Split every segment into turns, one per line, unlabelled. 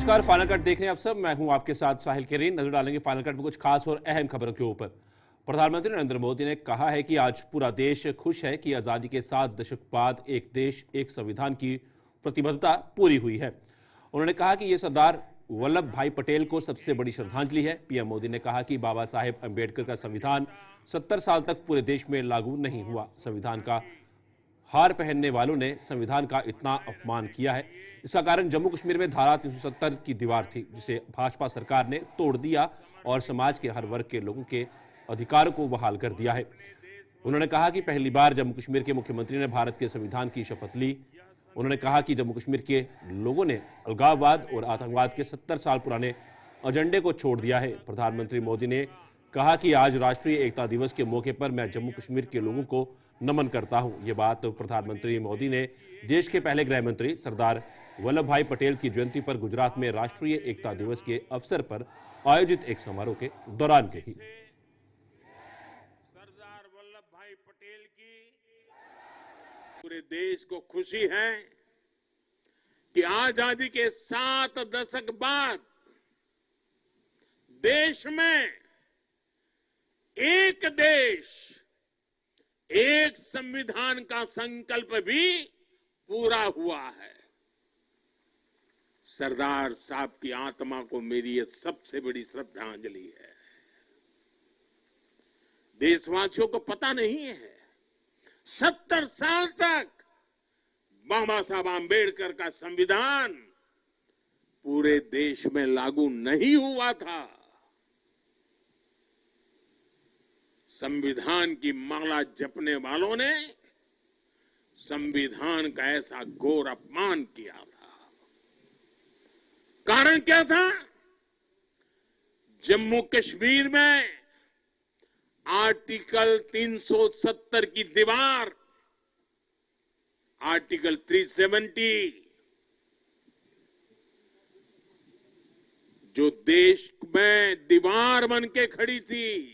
नमस्कार, final cut देख रहे हैं आप सब। मैं हूं आपके साथ साहिल केरीन। नजर डालेंगे फाइनल कट में कुछ खास और अहम खबरों के ऊपर। प्रधानमंत्री नरेंद्र मोदी ने कहा है कि आज पूरा देश खुश है कि आजादी के 7 दशक बाद एक देश एक संविधान की प्रतिबद्धता पूरी हुई है। उन्होंने कहा कि यह सरदार वल्लभ भाई पटेल को सबसे बड़ी श्रद्धांजलि है। पीएम मोदी ने कहा कि बाबा साहेब अंबेडकर का संविधान 70 साल तक पूरे देश में लागू नहीं हुआ। संविधान का हार पहनने वालों ने संविधान का इतना अपमान किया है। इसका कारण जम्मू कश्मीर में धारा 370 की दीवार थी, जिसे भाजपा सरकार ने तोड़ दिया और समाज के हर वर्ग के लोगों के अधिकारों को बहाल कर दिया है। उन्होंने कहा कि पहली बार जम्मू कश्मीर के मुख्यमंत्री ने भारत के संविधान की शपथ ली। उन्होंने कहा कि जम्मू कश्मीर के लोगों ने अलगाववाद और आतंकवाद के 70 साल पुराने एजेंडे को छोड़ दिया है। प्रधानमंत्री मोदी ने कहा कि आज राष्ट्रीय एकता दिवस के मौके पर मैं जम्मू कश्मीर के लोगों को नमन करता हूं। यह बात प्रधानमंत्री मोदी ने देश के पहले गृह मंत्री सरदार वल्लभ भाई पटेल की जयंती पर गुजरात में राष्ट्रीय एकता दिवस के अवसर पर आयोजित एक समारोह के दौरान कही।
सरदार वल्लभ भाई पटेल की पूरे देश को खुशी है कि आजादी के 7 दशक बाद देश में एक देश एक संविधान का संकल्प भी पूरा हुआ है। सरदार साहब की आत्मा को मेरी यह सबसे बड़ी श्रद्धांजलि है। देशवासियों को पता नहीं है 70 साल तक बाबा साहब आंबेडकर का संविधान पूरे देश में लागू नहीं हुआ था। संविधान की माला जपने वालों ने संविधान का ऐसा घोर अपमान किया था। कारण क्या था? जम्मू कश्मीर में आर्टिकल 370 की दीवार, आर्टिकल 370 जो देश में दीवार बन के खड़ी थी,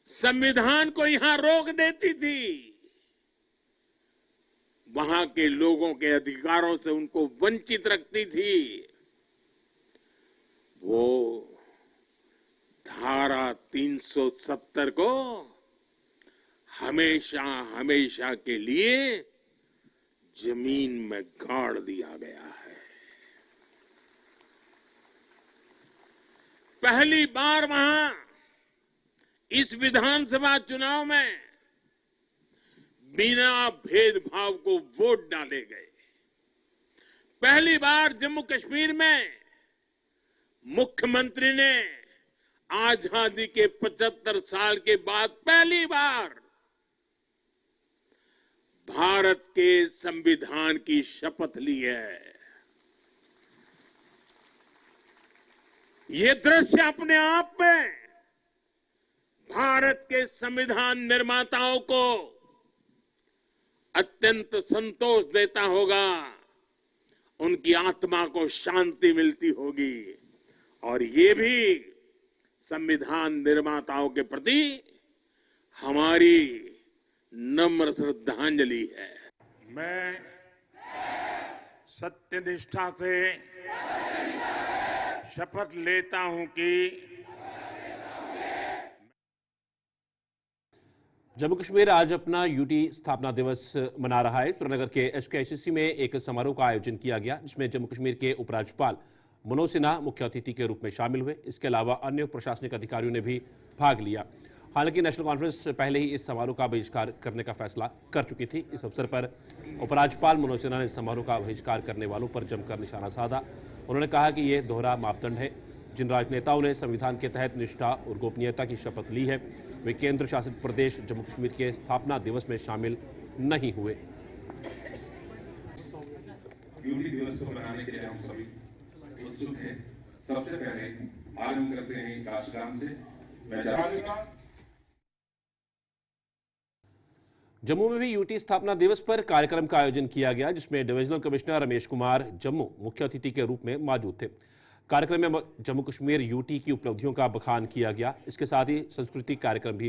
संविधान को यहां रोक देती थी, वहां के लोगों के अधिकारों से उनको वंचित रखती थी। वो धारा 370 को हमेशा हमेशा के लिए जमीन में गाड़ दिया गया है। पहली बार वहां इस विधानसभा चुनाव में बिना भेदभाव को वोट डाले गए। पहली बार जम्मू कश्मीर में मुख्यमंत्री ने आजादी के 75 साल के बाद पहली बार भारत के संविधान की शपथ ली है। ये दृश्य अपने आप में भारत के संविधान निर्माताओं को अत्यंत संतोष देता होगा, उनकी आत्मा को शांति मिलती होगी और ये भी संविधान निर्माताओं के प्रति हमारी नम्र श्रद्धांजलि है। मैं सत्यनिष्ठा से शपथ लेता हूं कि
जम्मू कश्मीर आज अपना यूटी स्थापना दिवस मना रहा है। श्रीनगर के एसकेआईसीसी में एक समारोह का आयोजन किया गया, जिसमें जम्मू कश्मीर के उपराज्यपाल मनोज सिन्हा मुख्य अतिथि के रूप में शामिल हुए। इसके अलावा अन्य प्रशासनिक अधिकारियों ने भी भाग लिया। हालांकि नेशनल कॉन्फ्रेंस पहले ही इस समारोह का बहिष्कार करने का फैसला कर चुकी थी। इस अवसर पर उपराज्यपाल मनोज सिन्हा ने समारोह का बहिष्कार करने वालों पर जमकर निशाना साधा। उन्होंने कहा कि यह दोहरा मापदंड है। जिन राजनेताओं ने संविधान के तहत निष्ठा और गोपनीयता की शपथ ली है, वे केंद्र शासित प्रदेश जम्मू कश्मीर के स्थापना दिवस में शामिल नहीं हुए।
यूटी दिवस को मनाने के लिए हम सभी उत्सुक हैं। सबसे पहले आरंभ करते हैं राष्ट्रगान से।
जम्मू में भी यूटी स्थापना दिवस पर कार्यक्रम का आयोजन किया गया, जिसमें डिविजनल कमिश्नर रमेश कुमार जम्मू मुख्य अतिथि के रूप में मौजूद थे। कार्यक्रम में जम्मू कश्मीर यूटी की उपलब्धियों का बखान किया गया। इसके साथ ही सांस्कृतिक कार्यक्रम भी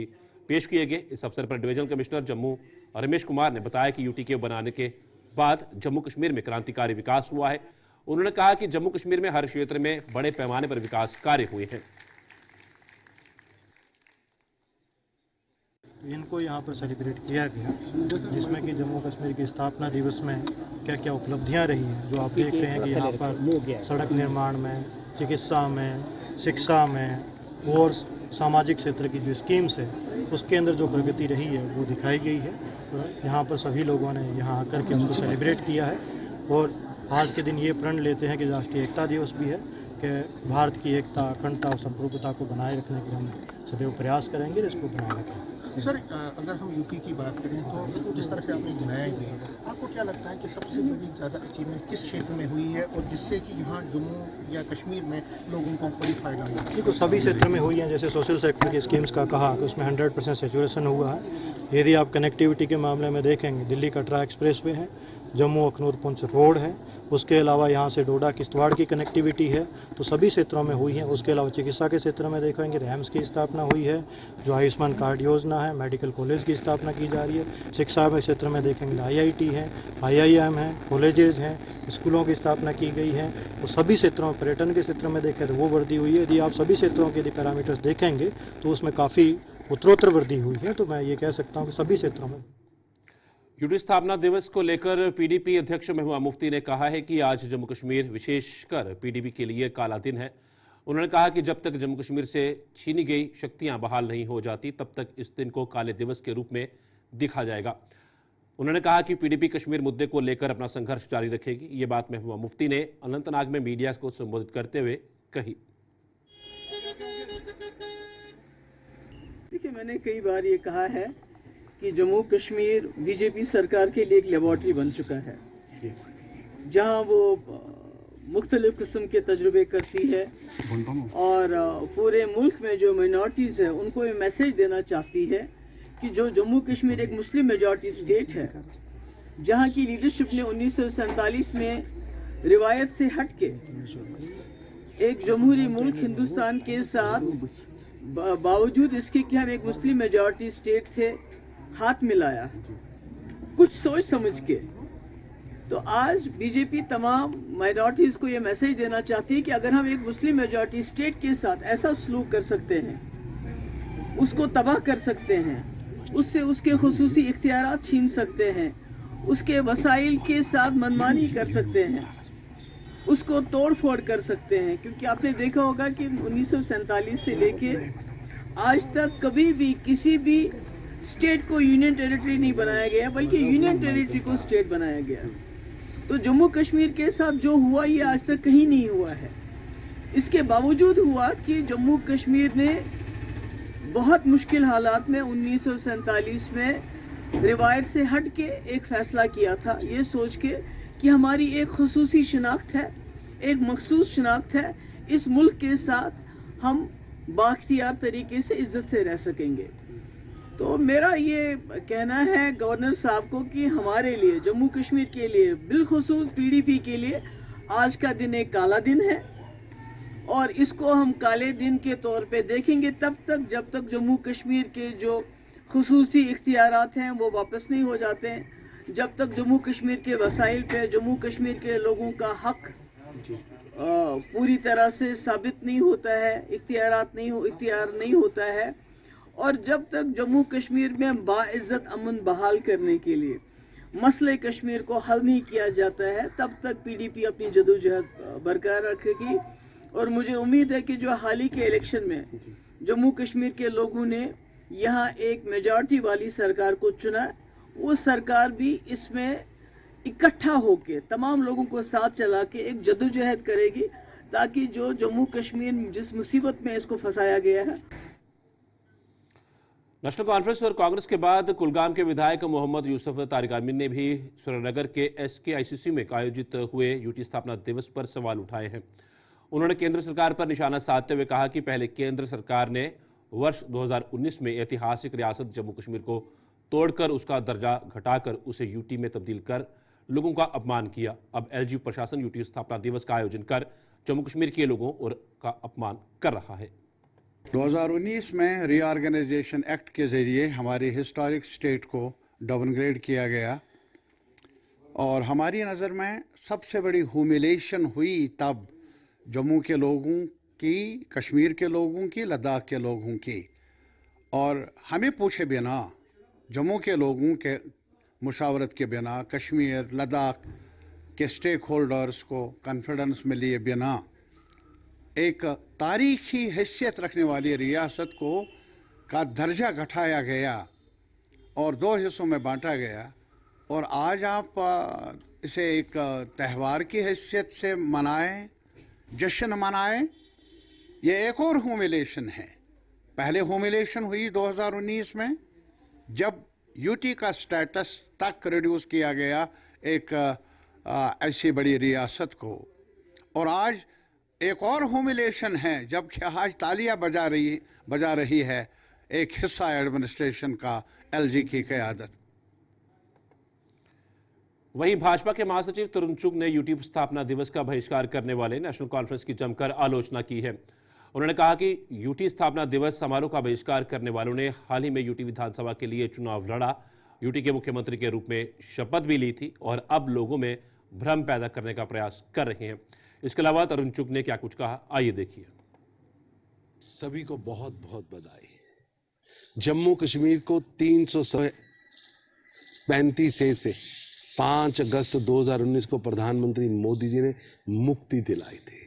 पेश किए गए। इस अवसर पर डिविजनल कमिश्नर जम्मू रमेश कुमार ने बताया कि यूटी के बनाने के बाद जम्मू कश्मीर में क्रांतिकारी विकास हुआ है। उन्होंने कहा कि जम्मू कश्मीर में हर क्षेत्र में बड़े पैमाने पर विकास कार्य हुए हैं।
इनको यहाँ पर सेलिब्रेट किया गया, जिसमें कि जम्मू कश्मीर की स्थापना दिवस में क्या क्या उपलब्धियाँ रही हैं, जो आप देख रहे हैं कि यहाँ पर सड़क निर्माण में, चिकित्सा में, शिक्षा में और सामाजिक क्षेत्र की जो स्कीम्स है उसके अंदर जो प्रगति रही है वो दिखाई गई है। तो यहाँ पर सभी लोगों ने यहाँ आकर के उसको सेलिब्रेट किया है और आज के दिन ये प्रण लेते हैं कि राष्ट्रीय एकता दिवस भी है कि भारत की एकता, अखंडता और संप्रभुता को बनाए रखने के हम सदैव प्रयास करेंगे, इसको बनाए रखें।
सर, अगर हम यूपी की बात करें तो जिस तरह से आपने गिनाया है, आपको क्या लगता है कि सबसे बड़ी ज़्यादा अचीवमेंट किस क्षेत्र में हुई है और जिससे कि यहाँ जम्मू या कश्मीर में लोगों को बड़ी फायदा हुआ?
देखो, सभी क्षेत्र में हुई है। जैसे सोशल सेक्टर की स्कीम्स का कहा कि उसमें 100% सेचुरेशन हुआ है। यदि आप कनेक्टिविटी के मामले में देखेंगे, दिल्ली कटरा एक्सप्रेसवे है, जम्मू अखनूर पुंछ रोड है, उसके अलावा यहाँ से डोडा किश्तवाड़ की कनेक्टिविटी है, तो सभी क्षेत्रों में हुई है। उसके अलावा चिकित्सा के क्षेत्र में देखेंगे रैम्स की स्थापना हुई है, जो आयुष्मान कार्ड योजना है, मेडिकल कॉलेज की स्थापना की जा रही है। शिक्षा के क्षेत्र में देखेंगे IIT है, IIM है, कॉलेजेस हैं, स्कूलों की स्थापना की गई है। तो सभी क्षेत्रों में, पर्यटन के क्षेत्र में देखें तो वो वृद्धि हुई है। यदि आप सभी क्षेत्रों के यदि पैरामीटर्स देखेंगे तो उसमें काफ़ी उत्तरोत्तर वृद्धि हुई है। तो मैं ये कह सकता हूँ कि सभी क्षेत्रों में।
यूटी स्थापना दिवस को लेकर PDP अध्यक्ष महबूबा मुफ्ती ने कहा है कि आज जम्मू कश्मीर विशेषकर PDP के लिए काला दिन है। उन्होंने कहा कि जब तक जम्मू कश्मीर से छीनी गई शक्तियां बहाल नहीं हो जाती तब तक इस दिन को काले दिवस के रूप में दिखा जाएगा। उन्होंने कहा कि PDP कश्मीर मुद्दे को लेकर अपना संघर्ष जारी रखेगी। ये बात महबूबा मुफ्ती ने अनंतनाग में मीडिया को संबोधित करते हुए कही।
देखिए, मैंने कई बार ये कहा है कि जम्मू कश्मीर बीजेपी सरकार के लिए एक लेबोरेटरी बन चुका है, जहां वो मुख्तलिफ किस्म के तजुर्बे करती है और पूरे मुल्क में जो माइनॉरिटीज़ है उनको ये मैसेज देना चाहती है कि जो जम्मू कश्मीर एक मुस्लिम मेजॉरिटी स्टेट है, जहां की लीडरशिप ने 1947 में रिवायत से हट के एक जमहूरी मुल्क हिंदुस्तान के साथ बावजूद इसके कि हम एक मुस्लिम मेजॉरिटी स्टेट थे, हाथ मिलाया कुछ सोच समझ के। तो आज बीजेपी तमाम माइनॉरिटीज को ये मैसेज देना चाहती है कि अगर हम एक मुस्लिम मेजॉरिटी स्टेट के साथ ऐसा सलूक कर सकते हैं, उसको तबाह कर सकते हैं, उससे उसके खुसूसी इख्तियारात छीन सकते हैं, उसके वसाइल के साथ मनमानी कर सकते हैं, उसको तोड़ फोड़ कर सकते हैं। क्योंकि आपने देखा होगा कि 1947 से लेके आज तक कभी भी किसी भी स्टेट को यूनियन टेरिटरी नहीं बनाया गया, बल्कि यूनियन टेरिटरी को स्टेट बनाया गया। तो जम्मू कश्मीर के साथ जो हुआ ये आज तक कहीं नहीं हुआ है। इसके बावजूद हुआ कि जम्मू कश्मीर ने बहुत मुश्किल हालात में 1947 में रिवायत से हट के एक फैसला किया था, ये सोच के कि हमारी एक खुसूसी शनाख्त है, एक मखसूस शनाख्त है, इस मुल्क के साथ हम बाख्तियार तरीके से इज्जत से रह सकेंगे। तो मेरा ये कहना है गवर्नर साहब को कि हमारे लिए, जम्मू कश्मीर के लिए, बिलखुसूस PDP के लिए आज का दिन एक काला दिन है और इसको हम काले दिन के तौर पे देखेंगे तब तक जब तक जम्मू कश्मीर के जो खुसूसी इख्तियारात हैं वो वापस नहीं हो जाते हैं, जब तक जम्मू कश्मीर के वसाइल पे जम्मू कश्मीर के लोगों का हक पूरी तरह से साबित नहीं होता है, इख्तियार नहीं होता है, और जब तक जम्मू कश्मीर में बाइज्जत अमन बहाल करने के लिए मसले कश्मीर को हल नहीं किया जाता है, तब तक PDP अपनी जदोजहद बरकरार रखेगी। और मुझे उम्मीद है कि जो हाल ही के इलेक्शन में जम्मू कश्मीर के लोगों ने यहाँ एक मेजॉरिटी वाली सरकार को चुना, वो सरकार भी इसमें इकट्ठा होके तमाम लोगों को साथ चला के एक जदोजहद करेगी, ताकि जो जम्मू कश्मीर जिस मुसीबत में इसको फंसाया गया है।
नेशनल कॉन्फ्रेंस और कांग्रेस के बाद कुलगाम के विधायक मोहम्मद यूसुफ तारिक आमिर ने भी श्रीनगर के SKICC में आयोजित हुए यूटी स्थापना दिवस पर सवाल उठाए हैं। उन्होंने केंद्र सरकार पर निशाना साधते हुए कहा कि पहले केंद्र सरकार ने वर्ष 2019 में ऐतिहासिक रियासत जम्मू कश्मीर को तोड़कर उसका दर्जा घटाकर उसे यूटी में तब्दील कर लोगों का अपमान किया। अब LG प्रशासन यूटी स्थापना दिवस का आयोजन कर जम्मू कश्मीर के लोगों और का अपमान कर रहा है।
2019 में रीऑर्गेनाइजेशन एक्ट के ज़रिए हमारी हिस्टोरिक स्टेट को डाउनग्रेड किया गया और हमारी नज़र में सबसे बड़ी ह्यूमिलेशन हुई तब जम्मू के लोगों की, कश्मीर के लोगों की, लद्दाख के लोगों की। और हमें पूछे बिना, जम्मू के लोगों के मुशावरत के बिना, कश्मीर लद्दाख के स्टेक होल्डर्स को कॉन्फिडेंस में लिए बिना एक तारीखी हैसियत रखने वाली रियासत को का दर्जा घटाया गया और 2 हिस्सों में बांटा गया। और आज आप इसे एक त्यौहार की हैसियत से मनाएं, जश्न मनाएं, ये एक और ह्यूमिलेशन है। पहले ह्यूमिलेशन हुई 2019 में जब यूटी का स्टेटस तक रिड्यूस किया गया एक ऐसी बड़ी रियासत को, और आज एक और ह्यूमिलेशन है जबकि आज तालियां बजा रही है एक हिस्सा एडमिनिस्ट्रेशन का, एलजी की क़यादत।
वहीं भाजपा के महासचिव तरुण चुग ने यूटी स्थापना दिवस का बहिष्कार करने वाले नेशनल कॉन्फ्रेंस की जमकर आलोचना की है। उन्होंने कहा कि यूटी स्थापना दिवस समारोह का बहिष्कार करने वालों ने हाल ही में यूटी विधानसभा के लिए चुनाव लड़ा, यूटी के मुख्यमंत्री के रूप में शपथ भी ली थी और अब लोगों में भ्रम पैदा करने का प्रयास कर रहे हैं। इसके अलावा तरुण चुग ने क्या कुछ कहा, आइए देखिए।
सभी को बहुत बहुत बधाई। जम्मू कश्मीर को 335 से 5 अगस्त 2019 को प्रधानमंत्री मोदी जी ने मुक्ति दिलाई थी।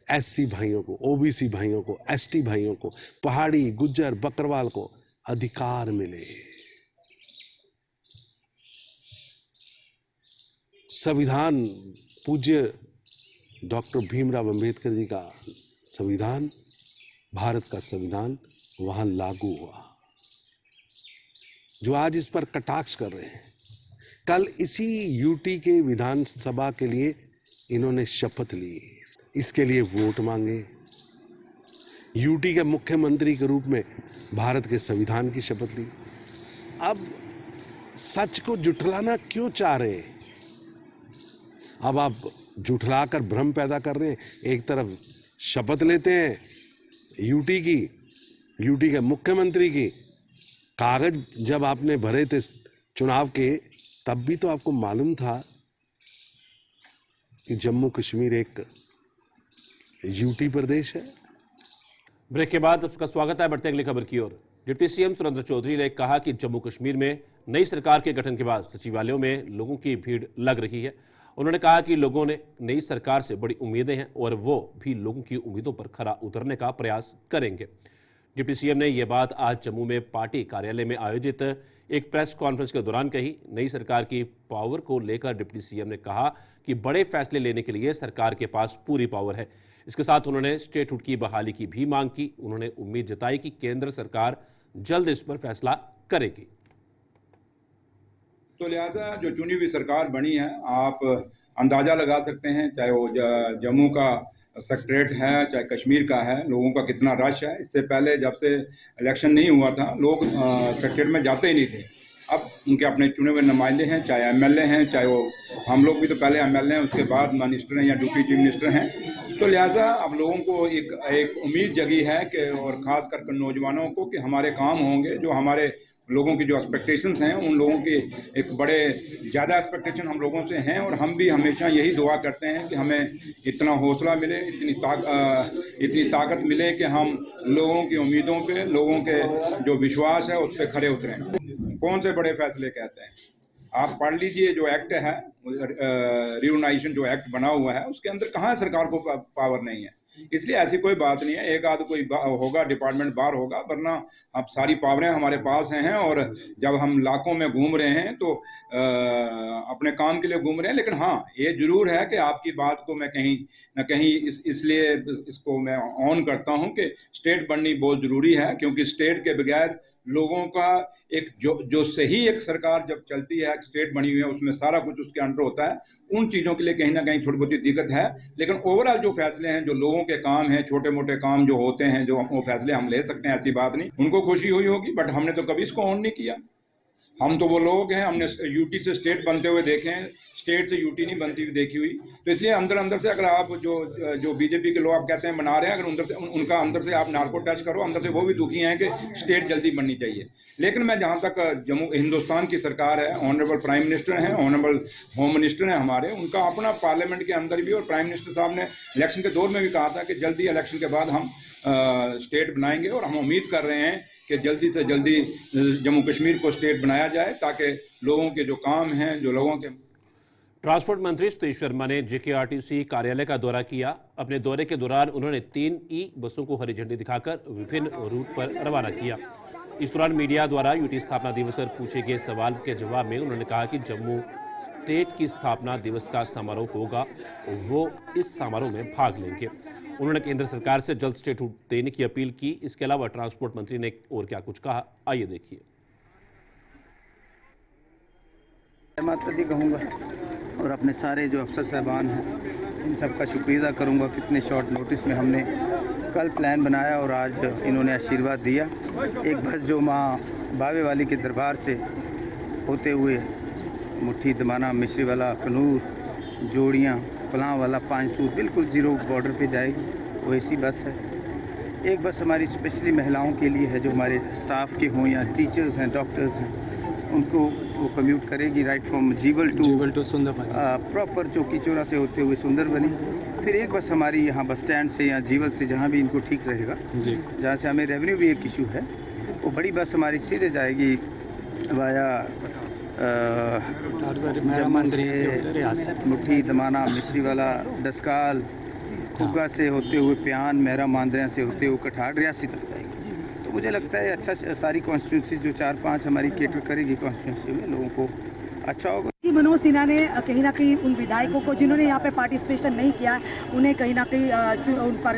एससी भाइयों को, ओबीसी भाइयों को, एसटी भाइयों को, पहाड़ी, गुज्जर, बकरवाल को अधिकार मिले। संविधान, पूज्य डॉक्टर भीमराव अंबेडकर जी का संविधान, भारत का संविधान वहां लागू हुआ। जो आज इस पर कटाक्ष कर रहे हैं, कल इसी यूटी के विधानसभा के लिए इन्होंने शपथ ली, इसके लिए वोट मांगे। यूटी के मुख्यमंत्री के रूप में भारत के संविधान की शपथ ली। अब सच को जुटलाना क्यों चाह रहे हैं? अब आप जुटलाकर भ्रम पैदा कर रहे हैं। एक तरफ शपथ लेते हैं यूटी की, यूटी के मुख्यमंत्री की, कागज जब आपने भरे थे चुनाव के, तब भी तो आपको मालूम था कि जम्मू कश्मीर एक यूटी प्रदेश है।
ब्रेक के बाद आपका स्वागत है। बढ़ते अगली खबर की ओर। डिप्टी सीएम सुरेंद्र चौधरी ने कहा कि जम्मू कश्मीर में नई सरकार के गठन के बाद सचिवालयों में लोगों की भीड़ लग रही है। उन्होंने कहा कि लोगों ने नई सरकार से बड़ी उम्मीदें हैं और वो भी लोगों की उम्मीदों पर खरा उतरने का प्रयास करेंगे। डिप्टी सीएम ने यह बात आज जम्मू में पार्टी कार्यालय में आयोजित एक प्रेस कॉन्फ्रेंस के दौरान कही। नई सरकार की पावर को लेकर डिप्टी सीएम ने कहा कि बड़े फैसले लेने के लिए सरकार के पास पूरी पावर है। इसके साथ उन्होंने स्टेटहुड की बहाली की भी मांग की। उन्होंने उम्मीद जताई कि केंद्र सरकार जल्द इस पर फैसला करेगी।
तो लिहाजा जो चुनी हुई सरकार बनी है, आप अंदाजा लगा सकते हैं, चाहे वो जम्मू का सेक्रेटरीट है, चाहे कश्मीर का है, लोगों का कितना रश है। इससे पहले जब से इलेक्शन नहीं हुआ था, लोग सेक्रेटरीट में जाते ही नहीं थे। अब उनके अपने चुने हुए नुमाइंदे हैं, चाहे एमएलए हैं, चाहे वो हम लोग भी तो पहले एमएलए हैं, उसके बाद मिनिस्टर हैं या डिप्टी चीफ मिनिस्टर हैं। तो लिहाजा अब लोगों को एक उम्मीद जगी है कि, और ख़ास कर नौजवानों को, कि हमारे काम होंगे। जो हमारे लोगों की जो एक्सपेक्टेशंस हैं, उन लोगों की एक बड़े ज़्यादा एक्सपेक्टेशन हम लोगों से हैं और हम भी हमेशा यही दुआ करते हैं कि हमें इतना हौसला मिले, इतनी ताकत मिले कि हम लोगों की उम्मीदों पे, लोगों के जो विश्वास है उस पर खरे उतरें। कौन से बड़े फैसले कहते हैं? आप पढ़ लीजिए जो एक्ट है, रियूनाइजेशन जो एक्ट बना हुआ है, उसके अंदर कहाँ सरकार को पावर नहीं है। इसलिए ऐसी कोई बात नहीं है, एक आध कोई होगा डिपार्टमेंट बाहर होगा, वरना अब सारी पावरें हमारे पास हैं। और जब हम इलाकों में घूम रहे हैं तो अपने काम के लिए घूम रहे हैं। लेकिन हाँ, ये जरूर है कि आपकी बात को मैं कहीं ना कहीं इसलिए इसको मैं ऑन करता हूं कि स्टेट बननी बहुत जरूरी है, क्योंकि स्टेट के बगैर लोगों का एक जो सही एक सरकार जब चलती है, स्टेट बनी हुई है, उसमें सारा कुछ उसके अंडर होता है। उन चीज़ों के लिए कहीं ना कहीं थोड़ी बहुत दिक्कत है। लेकिन ओवरऑल जो फैसले हैं, जो लोगों के काम हैं, छोटे मोटे काम जो होते हैं, जो वो फैसले हम ले सकते हैं, ऐसी बात नहीं। उनको खुशी हुई होगी, बट हमने तो कभी इसको ऑन नहीं किया। हम तो वो लोग हैं, हमने यूटी से स्टेट बनते हुए देखे हैं, स्टेट से यूटी नहीं बनती हुई देखी हुई। तो इसलिए अंदर अंदर से अगर आप जो बीजेपी के लोग आप कहते हैं बना रहे हैं, अगर अंदर से उनका अंदर से आप नार्को टच करो, अंदर से वो भी दुखी हैं कि स्टेट जल्दी बननी चाहिए। लेकिन मैं जहाँ तक जम्मू हिंदुस्तान की सरकार है, ऑनरेबल प्राइम मिनिस्टर हैं, ऑनरेबल होम मिनिस्टर हैं हमारे, उनका अपना पार्लियामेंट के अंदर भी, और प्राइम मिनिस्टर साहब ने इलेक्शन के दौर में भी कहा था कि जल्दी इलेक्शन के बाद हम स्टेट बनाएंगे, और हम उम्मीद कर रहे हैं कि जल्दी से जल्दी जम्मू कश्मीर को स्टेट बनाया जाए, ताकि लोगों के जो काम हैं, जो लोगों के।
ट्रांसपोर्ट मंत्री सतीश शर्मा ने जेकेआरटीसी कार्यालय का दौरा किया। अपने दौरे के दौरान उन्होंने 3 ई बसों को हरी झंडी दिखाकर विभिन्न रूट पर रवाना किया। इस दौरान मीडिया द्वारा यूटी स्थापना दिवस पर पूछे गए सवाल के जवाब में उन्होंने कहा कि जम्मू स्टेट की स्थापना दिवस का समारोह होगा, वो इस समारोह में भाग लेंगे। उन्होंने केंद्र सरकार से जल्द स्टेटहुड देने की अपील की। इसके अलावा ट्रांसपोर्ट मंत्री ने और क्या कुछ कहा, आइए देखिए।
माता दी कहूँगा, और अपने सारे जो अफसर साहबान हैं इन सब का शुक्रिया अदा करूँगा। कितने शॉर्ट नोटिस में हमने कल प्लान बनाया और आज इन्होंने आशीर्वाद दिया। एक बस जो माँ बावे वाली के दरबार से होते हुए मुट्ठी, दमाना, मिश्री वाला, अखनूर, जोड़ियाँ, पलां वाला, पांचतूर, बिल्कुल ज़ीरो बॉर्डर पे जाएगी, वो ऐसी बस है। एक बस हमारी स्पेशली महिलाओं के लिए है, जो हमारे स्टाफ के हों या टीचर्स हैं, डॉक्टर्स हैं, उनको वो कम्यूट करेगी right from Jiwal to Sunderbani, proper Chowki Choura से होते हुए सुंदरबनी। फिर एक बस हमारी यहाँ बस स्टैंड से या जीवल से, जहाँ भी इनको ठीक रहेगा, जहाँ से हमें रेवेन्यू भी एक इशू है, वो बड़ी बस हमारी सीधे जाएगी वाया मुट्ठी, दमाना, मिश्री वाला, डस्काल, खुगा से होते हुए प्यान, मेहरा मांदरिया से होते हुए कठाड़, रियासी तक जाएगी। तो मुझे लगता है अच्छा, सारी कॉन्स्टिट्यूंसीज जो 4-5 हमारी केटर करेगी कॉन्स्टिट्यूंसी में, लोगों को अच्छा होगा।
मनोज सिन्हा ने कहीं ना कहीं उन विधायकों को जिन्होंने यहाँ पे पार्टिसिपेशन नहीं किया, उन्हें कहीं ना कहीं उन पर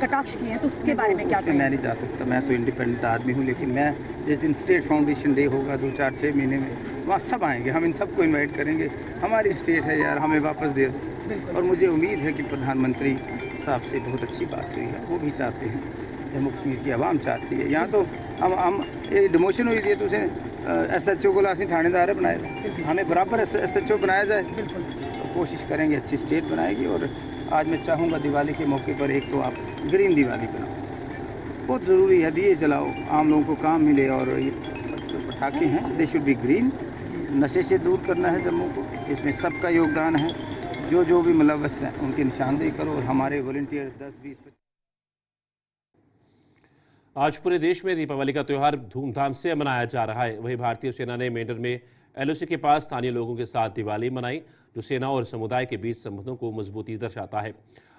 कटाक्ष किए हैं, तो उसके बारे में क्या कहें?
मैं नहीं जा सकता, मैं तो इंडिपेंडेंट आदमी हूँ, लेकिन मैं जिस दिन स्टेट फाउंडेशन डे होगा 2-4-6 महीने में, वहाँ सब आएंगे, हम इन सबको इन्वाइट करेंगे। हमारी स्टेट है यार, हमें वापस दे दो। और मुझे उम्मीद है कि प्रधानमंत्री साहब से बहुत अच्छी बात हुई है, वो भी चाहते हैं, जम्मू कश्मीर की आवाम चाहती है। यहाँ तो हम ये डिमोशन हुई थी तो उसे SHO को लासी थानेदार बनाया जाए, हमें बराबर SHO बनाया जाए, तो कोशिश करेंगे अच्छी स्टेट बनाएगी। और आज मैं चाहूँगा दिवाली के मौके पर एक तो आप ग्रीन दिवाली बनाओ, बहुत ज़रूरी है, दिए जलाओ, आम लोगों को काम मिले। और ये पटाखे हैं, दे शुड बी ग्रीन। नशे से दूर करना है जम्मू को, इसमें सबका योगदान है, जो भी मुलव्वस हैं उनकी निशानदेही करो, और हमारे वॉलंटियर्स 10-20।
आज पूरे देश में दीपावली का त्यौहार धूमधाम से मनाया जा रहा है। वहीं भारतीय सेना ने मेंढर में LOC के पास स्थानीय लोगों के साथ दिवाली मनाई, जो सेना और समुदाय के बीच संबंधों को मजबूती दर्शाता है।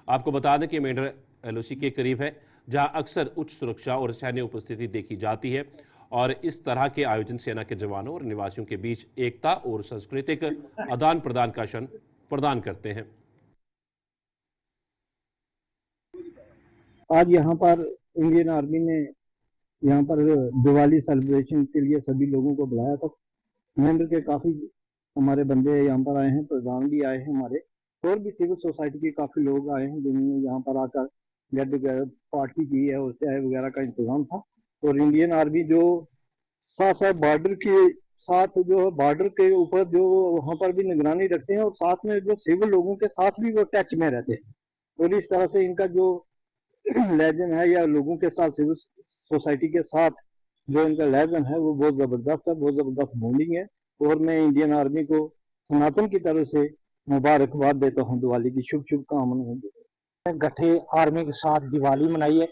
आपको बता दें कि मेंढर LOC के करीब है, जहां अक्सर उच्च सुरक्षा और सैन्य उपस्थिति देखी जाती है, और इस तरह के आयोजन सेना के जवानों और निवासियों के बीच एकता और सांस्कृतिक आदान प्रदान का क्षण प्रदान करते हैं।
आज यहाँ पर इंडियन आर्मी ने यहाँ पर दिवाली सेलिब्रेशन के लिए सभी लोगों को बुलाया था। मेंढर के काफी हमारे बंदे यहाँ पर आए हैं, प्रधान भी आए हैं हमारे, और भी सिविल सोसाइटी के काफी लोग आए हैं, जिन्होंने यहाँ पर आकर गेट टुगेदर पार्टी की है और चाय वगैरह का इंतजाम था। और इंडियन आर्मी जो साथ बॉर्डर के साथ, जो बॉर्डर के ऊपर जो वहाँ पर भी निगरानी रखते हैं, और साथ में जो सिविल लोगों के साथ भी वो टच में रहते हैं। और इस तरह से इनका जो लेजन है, या लोगों के साथ सिविल सोसाइटी के साथ जो इनका लेजन है, वो बहुत जबरदस्त है, बहुत जबरदस्त बॉन्डिंग है। और मैं इंडियन आर्मी को सनातन की तरफ से मुबारकबाद देता हूँ, दिवाली की शुभकामनाएं।
गठे आर्मी के साथ दिवाली मनाई है,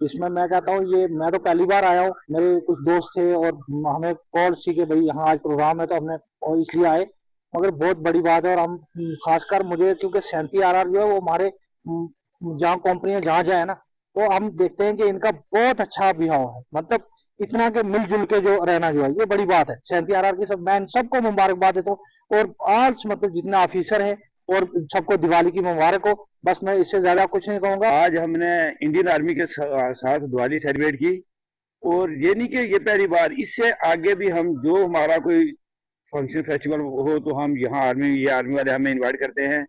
इसमें मैं कहता हूँ ये मैं तो पहली बार आया हूँ, मेरे कुछ दोस्त थे और हमें कॉल सी के भाई यहाँ आज प्रोग्राम है, तो हमने और इसलिए आए। मगर बहुत बड़ी बात है, और हम खासकर मुझे क्योंकि 37 RR जो है वो हमारे जहाँ कंपनियां जहाँ जाए ना, तो हम देखते हैं कि इनका बहुत अच्छा बिहाव है, मतलब इतना के मिलजुल के जो रहना जो है, ये बड़ी बात है। 37 RR की सब मैं सबको मुबारकबाद देता हूँ, और आज मतलब जितने ऑफिसर हैं और सबको दिवाली की मुबारक हो। बस मैं इससे ज्यादा कुछ नहीं कहूंगा।
आज हमने इंडियन आर्मी के साथ दिवाली सेलिब्रेट की, और ये नहीं कि ये पहली बार, इससे आगे भी हम जो हमारा कोई फंक्शन फेस्टिवल हो तो हम यहाँ आर्मी वाले हमें इन्वाइट करते हैं,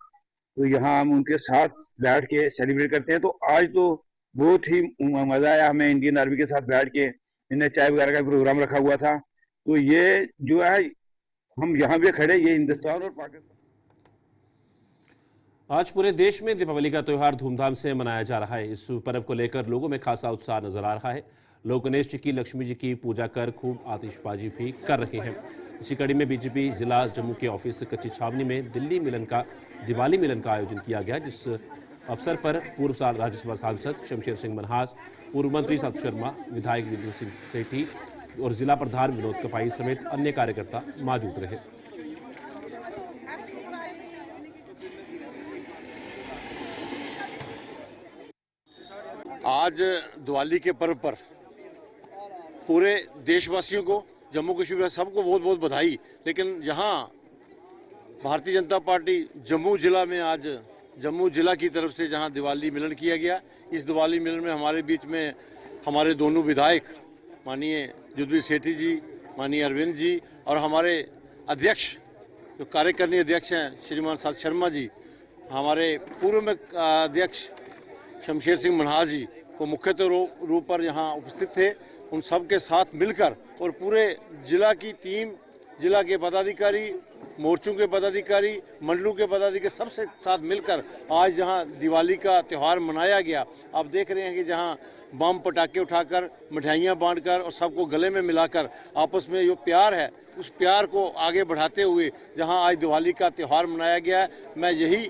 तो यहाँ हम उनके साथ बैठ के सेलिब्रेट करते हैं। तो आज तो बहुत ही मजा आया हमें इंडियन आर्मी के साथ बैठ के। इन्हें चाय वगैरह का प्रोग्राम रखा हुआ था, तो ये जो है हम यहाँ पे खड़े, ये हिंदुस्तान और पाकिस्तान।
आज पूरे देश में दीपावली का त्यौहार धूमधाम से मनाया जा रहा है। इस पर्व को लेकर लोगों में खासा उत्साह नजर आ रहा है। लोग गणेश जी की, लक्ष्मी जी की पूजा कर खूब आतिशबाजी भी कर रहे हैं। इसी कड़ी में बीजेपी जिला जम्मू के ऑफिस कच्ची छावनी में दिवाली मिलन का आयोजन किया गया, जिस अवसर पर पूर्व राज्यसभा सांसद शमशेर सिंह मनहास, पूर्व मंत्री संत शर्मा, विधायक विद्युत सिंह सेठी और जिला प्रधान विनोद कपाई समेत अन्य कार्यकर्ता मौजूद रहे।
आज दिवाली के पर्व पर पूरे देशवासियों को, जम्मू कश्मीर सबको बहुत बहुत बधाई। लेकिन यहाँ भारतीय जनता पार्टी जम्मू जिला में आज जम्मू जिला की तरफ से जहाँ दिवाली मिलन किया गया, इस दिवाली मिलन में हमारे बीच में हमारे दोनों विधायक माननीय युद्धवीर सेठी जी, माननीय अरविंद जी और हमारे अध्यक्ष जो कार्यकारिणी अध्यक्ष हैं श्रीमान संत शर्मा जी, हमारे पूर्व में अध्यक्ष शमशेर सिंह मनहास जी को मुख्य रूप पर यहाँ उपस्थित थे। उन सब के साथ मिलकर और पूरे जिला की टीम, जिला के पदाधिकारी, मोर्चों के पदाधिकारी, मंडलों के पदाधिकारी सबसे साथ मिलकर आज जहाँ दिवाली का त्यौहार मनाया गया। आप देख रहे हैं कि जहाँ बम पटाखे उठाकर, मिठाइयाँ बांटकर और सबको गले में मिलाकर आपस में जो प्यार है, उस प्यार को आगे बढ़ाते हुए जहाँ आज दिवाली का त्यौहार मनाया गया है, मैं यही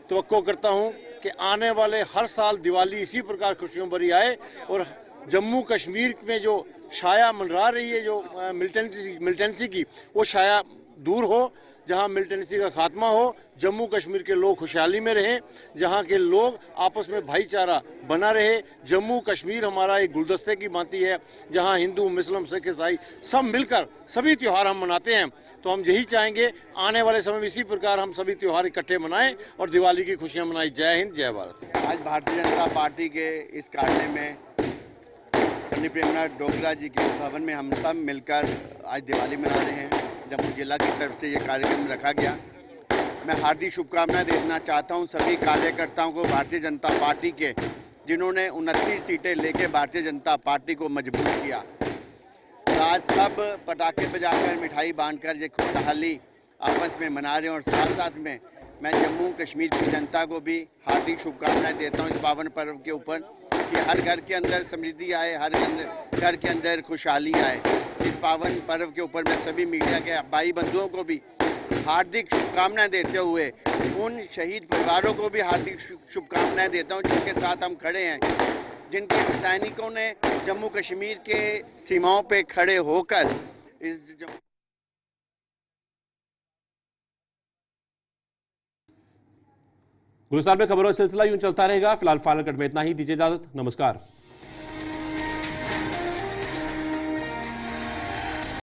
तवक्को करता हूँ कि आने वाले हर साल दिवाली इसी प्रकार खुशियों भरी आए और जम्मू कश्मीर में जो छाया मंडरा रही है, जो मिलिटेंसी की, वो छाया दूर हो, जहां मिलिटेंसी का खात्मा हो, जम्मू कश्मीर के लोग खुशहाली में रहें, जहां के लोग आपस में भाईचारा बना रहे। जम्मू कश्मीर हमारा एक गुलदस्ते की भांति है, जहां हिंदू, मुस्लिम, सिख, ईसाई सब मिलकर सभी त्यौहार हम मनाते हैं। तो हम यही चाहेंगे आने वाले समय में इसी प्रकार हम सभी त्यौहार इकट्ठे मनाएं और दिवाली की खुशियां मनाएं। जय हिंद, जय भारत।
आज भारतीय जनता पार्टी के इस कार्यालय में पंडित प्रेमनाथ डोगरा जी के भवन में हम सब मिलकर आज दिवाली मना रहे हैं। जम्मू जिला की तरफ से ये कार्यक्रम रखा गया। मैं हार्दिक शुभकामनाएं देना चाहता हूं सभी कार्यकर्ताओं को भारतीय जनता पार्टी के, जिन्होंने 29 सीटें लेके भारतीय जनता पार्टी को मजबूत किया। तो आज सब पटाखे बजाकर, मिठाई बांटकर ये खुशहाली आपस में मना रहे हैं और साथ साथ में मैं जम्मू कश्मीर की जनता को भी हार्दिक शुभकामनाएं देता हूं इस पावन पर्व के ऊपर कि हर घर के अंदर समृद्धि आए, हर घर के अंदर खुशहाली आए। इस पावन पर्व के ऊपर मैं सभी मीडिया के भाई बंधुओं को भी हार्दिक शुभकामनाएं देते हुए उन शहीद परिवारों को भी हार्दिक शुभकामनाएं देता हूं जिनके साथ हम खड़े हैं, जिनके सैनिकों ने जम्मू कश्मीर के सीमाओं पे खड़े होकर इस
गुरुसार में खबरों का सिलसिला यूं चलता रहेगा। फिलहाल फाइनल कट में इतना ही। दीजिए इजाजत, नमस्कार।